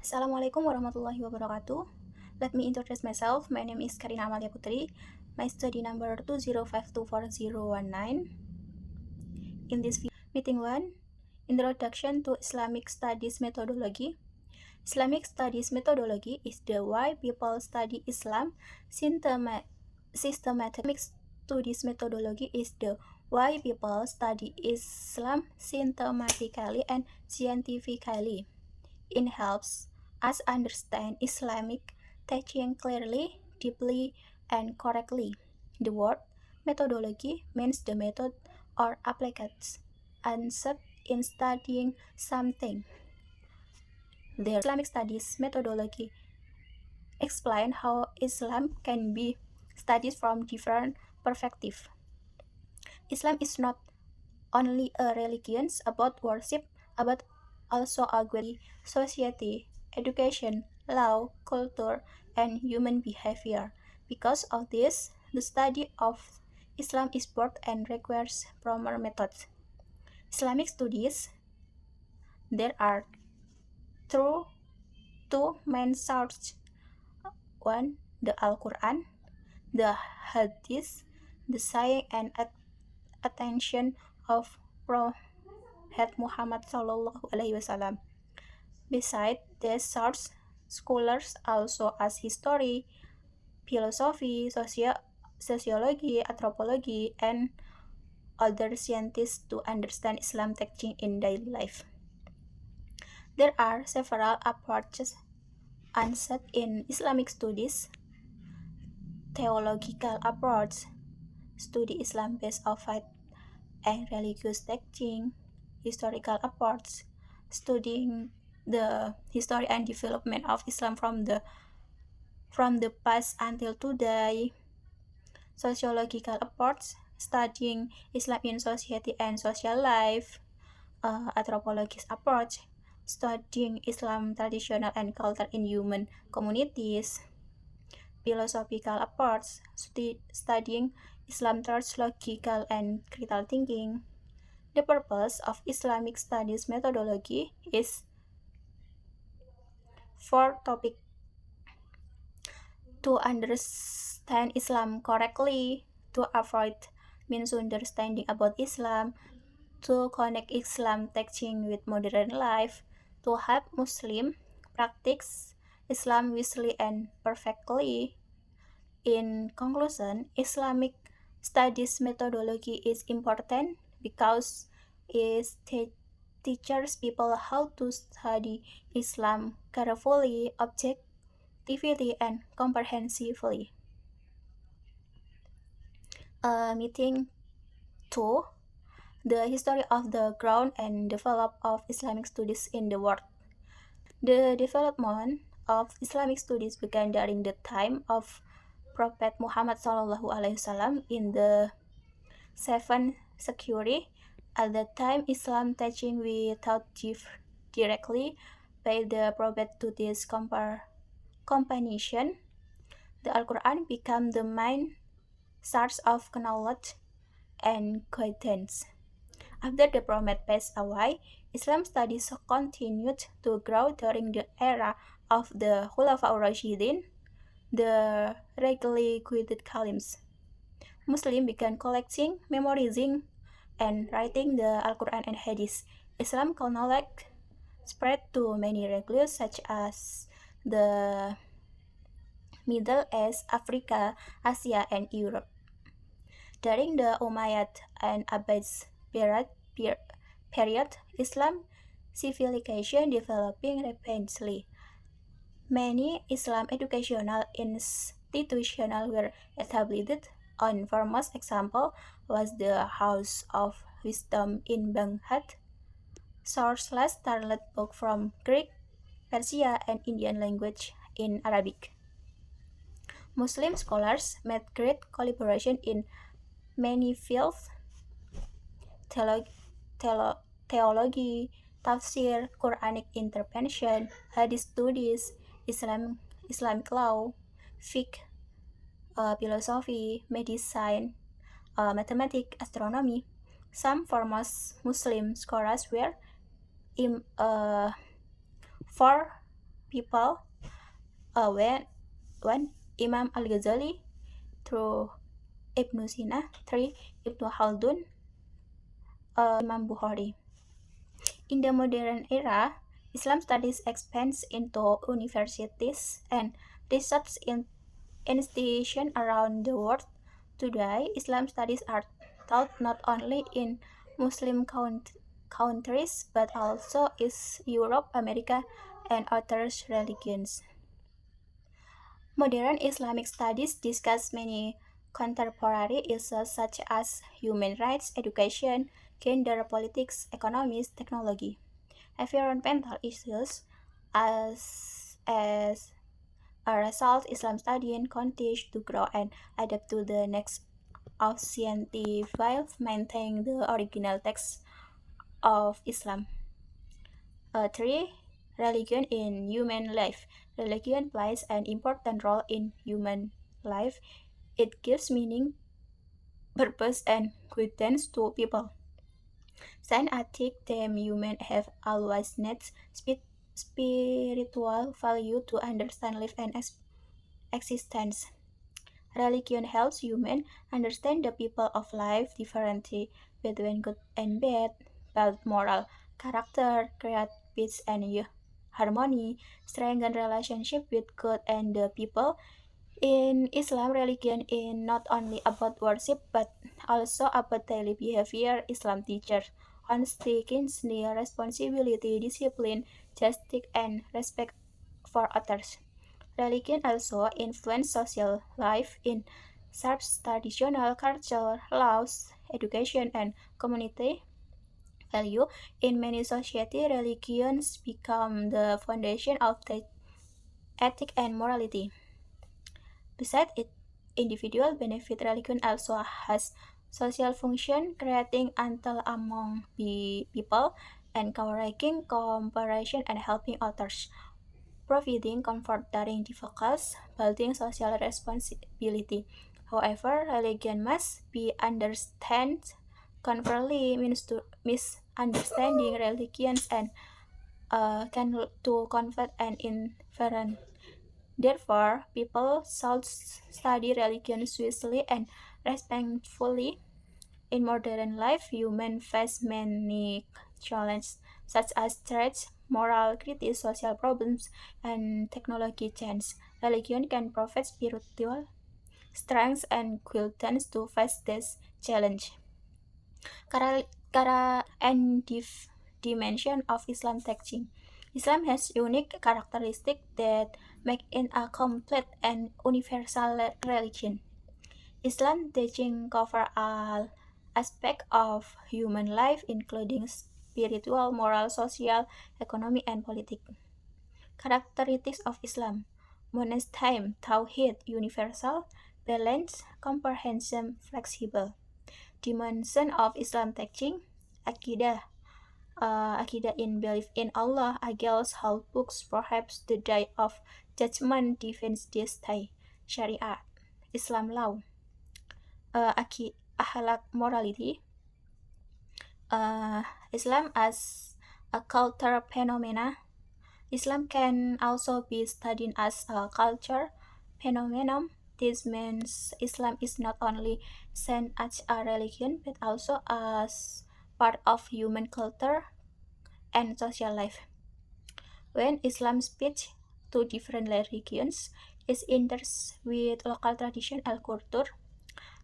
Assalamualaikum warahmatullahi wabarakatuh. Let me introduce myself. My name is Karina Amalia Putri. My study number 2052419. In this meeting 1, Introduction to Islamic Studies Methodology. Islamic Studies Methodology is the why people study Islam systematically. Studies methodology is the why people study Islam systematically and scientifically. It helps us understand Islamic teaching clearly, deeply, and correctly. The word methodology means the method or applications concept in studying something. The Islamic studies methodology explain how Islam can be studied from different perspectives. Islam is not only a religion about worship, but also a good society, education, law, culture, and human behavior. Because of this, the study of Islam is broad and requires proper methods. Islamic studies, there are two main sources. One, the Al-Quran, the Hadith, the saying and attention of Prophet Muhammad Sallallahu Alaihi Wasallam. Besides these sources, scholars also ask history, philosophy, sociology, anthropology, and other scientists to understand Islam teaching in daily life. There are several approaches answered in Islamic studies. Theological approach, study Islam based on faith and religious teaching. Historical approach, studying the history and development of Islam from the past until today. Sociological approach, studying Islam in society and social life. Anthropologist approach, studying Islam traditional and culture in human communities. Philosophical approach, studying Islam thoughts, logical and critical thinking. The purpose of Islamic studies methodology is for topic: to understand Islam correctly, to avoid misunderstanding about Islam, to connect Islam teaching with modern life, to help Muslims practice Islam wisely and perfectly. In conclusion, Islamic studies methodology is important because it teaches people how to study Islam carefully, objectively, and comprehensively. Meeting 2, the history of the ground and development of Islamic studies in the world. The development of Islamic studies began during the time of Prophet Muhammad SAW in the 7th century. At that time, Islam teaching was taught directly by the Prophet to this companion. The Al-Quran became the main source of knowledge and guidance. After the Prophet passed away, Islam studies continued to grow during the era of the Khulafa ar-Rashidin, the regularly guided caliphs. Muslims began collecting, memorizing, and writing the Al-Quran and Hadith. Islam knowledge spread to many regions such as the Middle East, Africa, Asia, and Europe. During the Umayyad and Abbas period, Islam civilization developing rapidly. Many Islam educational institutions were established. One famous example was the House of Wisdom in Baghdad. Sourceless translated book from Greek, Persia, and Indian language in Arabic. Muslim scholars made great collaboration in many fields: theology, tafsir, Quranic interpretation, hadith studies, Islamic law, fiqh, philosophy, medicine, mathematics, astronomy. Some foremost Muslim scholars were for people when Imam Al-Ghazali through Ibn Sina, 3. Ibn Khaldun, Imam Bukhari. In the modern era, Islam studies expands into universities and research institutions around the world. Today, Islam studies are taught not only in Muslim countries but also in Europe, America, and other religions. Modern Islamic studies discuss many contemporary issues such as human rights, education, gender, politics, economics, technology, environmental issues. As a result, Islam studying continues to grow and adapt to the next ancient while maintaining the original text of Islam. 3. Religion in human life. Religion plays an important role in human life. It gives meaning, purpose, and guidance to people. Scientific them humans have always needs spiritual value to understand life and existence. Religion helps humans understand the people of life differently between good and bad, build moral character, create peace and harmony, strengthen relationship with God and the people. In Islam, religion is not only about worship but also about daily behavior. Islam teaches honesty, kindness, responsibility, discipline, justice, and respect for others. Religion also influences social life in shapes traditional culture, laws, education, and community value. In many societies, religions become the foundation of the ethic and morality. Besides its individual benefit, religion also has social function, creating until among the people, encouraging cooperation and helping others, providing comfort during difficulties, building social responsibility. However, religion must be understood carefully. Misunderstanding religions and can lead to conflict and inference. Therefore, people should study religion wisely and respectfully. In modern life, humans face many challenges such as threats, moral criticism, social problems, and technology change. Religion can provide spiritual strength and guidance to face this challenge. Dimension of Islam teaching. Islam has unique characteristics that make it a complete and universal religion. Islam teaching cover all aspects of human life, including spiritual, moral, social, economic, and politics. Characteristics of Islam: monotheism, Tawhid, universal, balanced, comprehensive, flexible. Dimension of Islam teaching: Aqidah, Aqidah in belief in Allah, against all books, perhaps the day of judgment, defends this day. Sharia, Islam law. Akhlak morality. Islam as a cultural phenomena. Islam can also be studied as a culture phenomenon. This means Islam is not only seen as a religion but also as part of human culture and social life. When Islam speaks to different religions, it enters with local tradition and culture.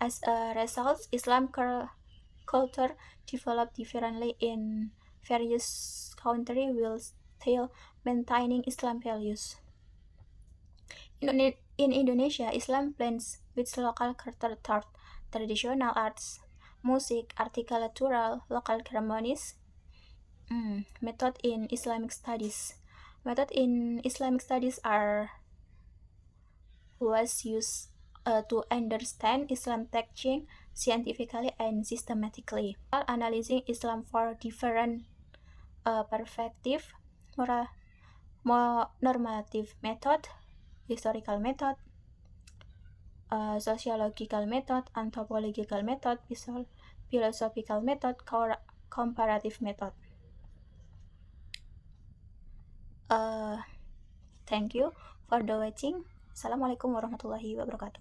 As a result, Islam culture developed differently in various countries while still maintaining Islam values. In Indonesia, Islam blends with local culture thought, traditional arts, music, architectural, local ceremonies. Method in Islamic studies. Method in Islamic studies was used to understand Islam teaching scientifically and systematically. While analyzing Islam for different perspective, normative method, historical method, sociological method, anthropological method, philosophical method, comparative method. Uh, Thank you for the watching. Assalamualaikum warahmatullahi wabarakatuh.